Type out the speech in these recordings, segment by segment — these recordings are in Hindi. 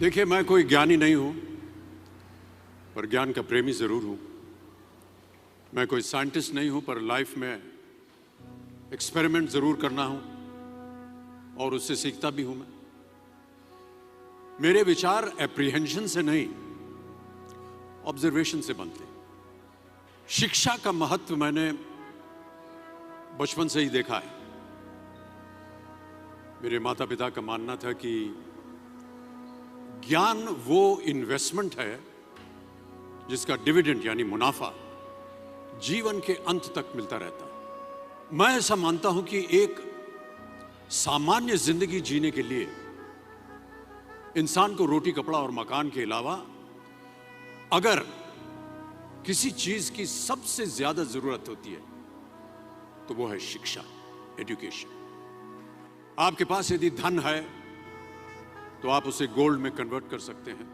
देखिए, मैं कोई ज्ञानी नहीं हूं, पर ज्ञान का प्रेमी जरूर हूं। मैं कोई साइंटिस्ट नहीं हूं, पर लाइफ में एक्सपेरिमेंट जरूर करना हूं और उससे सीखता भी हूं। मेरे विचार एप्रीहेंशन से नहीं, ऑब्जर्वेशन से बनते हैं। शिक्षा का महत्व मैंने बचपन से ही देखा है। मेरे माता पिता का मानना था कि ज्ञान वो इन्वेस्टमेंट है जिसका डिविडेंड यानी मुनाफा जीवन के अंत तक मिलता रहता है। मैं ऐसा मानता हूं कि एक सामान्य जिंदगी जीने के लिए इंसान को रोटी कपड़ा और मकान के अलावा अगर किसी चीज की सबसे ज्यादा जरूरत होती है तो वो है शिक्षा, एजुकेशन। आपके पास यदि धन है तो आप उसे गोल्ड में कन्वर्ट कर सकते हैं।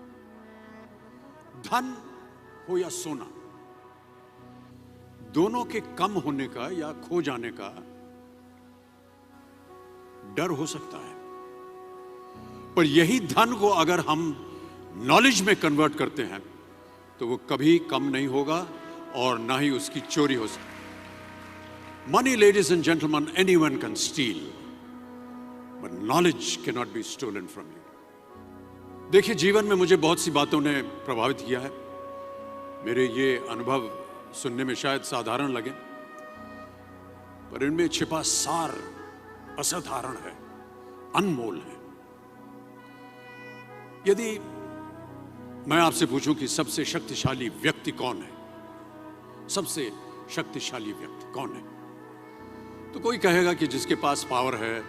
धन हो या सोना, दोनों के कम होने का या खो जाने का डर हो सकता है, पर यही धन को अगर हम नॉलेज में कन्वर्ट करते हैं तो वो कभी कम नहीं होगा और ना ही उसकी चोरी हो सकती। Money, ladies and gentleman, anyone can steal, but knowledge can not be stolen from you. देखिए, जीवन में मुझे बहुत सी बातों ने प्रभावित किया है। मेरे ये अनुभव सुनने में शायद साधारण लगे, पर इनमें छिपा सार असाधारण है, अनमोल है। यदि मैं आपसे पूछूं कि सबसे शक्तिशाली व्यक्ति कौन है, सबसे शक्तिशाली व्यक्ति कौन है, तो कोई कहेगा कि जिसके पास पावर है,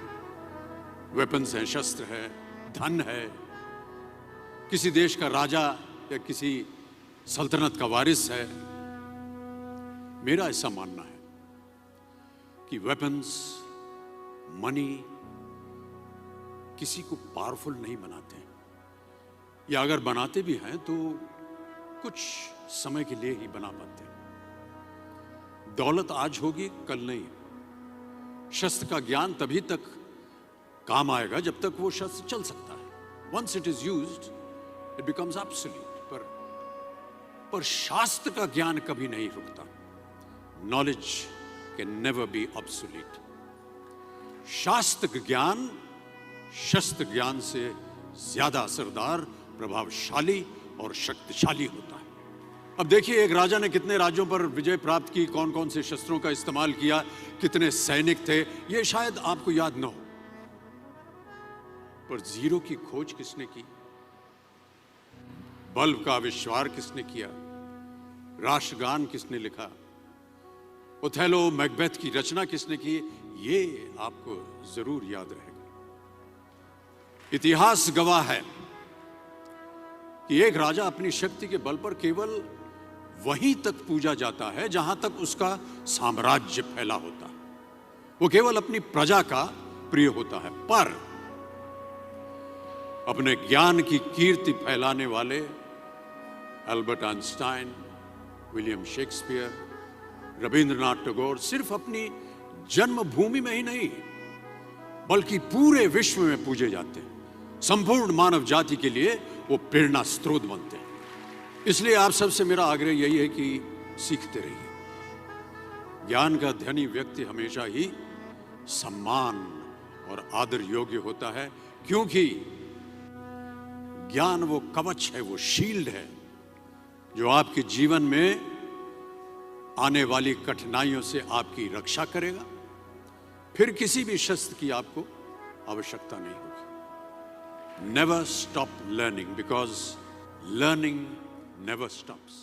वेपन्स हैं, शस्त्र है, धन है, किसी देश का राजा या किसी सल्तनत का वारिस है। मेरा ऐसा मानना है कि वेपन्स, मनी किसी को पावरफुल नहीं बनाते, या अगर बनाते भी हैं तो कुछ समय के लिए ही बना पाते हैं। दौलत आज होगी, कल नहीं। शस्त्र का ज्ञान तभी तक काम आएगा जब तक वो शस्त्र चल सकता है। Once it is used it becomes absolute. पर शास्त्र का ज्ञान कभी नहीं रुकता। Knowledge can never be obsolete. शास्त्र ज्ञान शस्त्र ज्ञान से ज्यादा असरदार, प्रभावशाली और शक्तिशाली होता है। अब देखिए, एक राजा ने कितने राज्यों पर विजय प्राप्त की, कौन कौन से शस्त्रों का इस्तेमाल किया, कितने सैनिक थे, ये शायद आपको याद न हो, पर जीरो की खोज किसने की, बल्ब का आविष्कार किसने किया, राष्ट्रगान किसने लिखा, ओथेलो, मैकबेथ की रचना किसने की, ये आपको जरूर याद रहेगा। इतिहास गवाह है कि एक राजा अपनी शक्ति के बल पर केवल वहीं तक पूजा जाता है जहां तक उसका साम्राज्य फैला होता है। वो केवल अपनी प्रजा का प्रिय होता है। पर अपने ज्ञान की कीर्ति फैलाने वाले Albert Einstein, William Shakespeare, Rabindranath Tagore सिर्फ अपनी जन्मभूमि में ही नहीं बल्कि पूरे विश्व में पूजे जाते हैं। संपूर्ण मानव जाति के लिए वो प्रेरणा स्रोत बनते हैं। इसलिए आप सबसे मेरा आग्रह यही है कि सीखते रहिए। ज्ञान का धनी व्यक्ति हमेशा ही सम्मान और आदर योग्य होता है, क्योंकि ज्ञान वो कवच है, वो शील्ड है जो आपके जीवन में आने वाली कठिनाइयों से आपकी रक्षा करेगा। फिर किसी भी शस्त्र की आपको आवश्यकता नहीं होगी। Never stop learning, because learning never stops.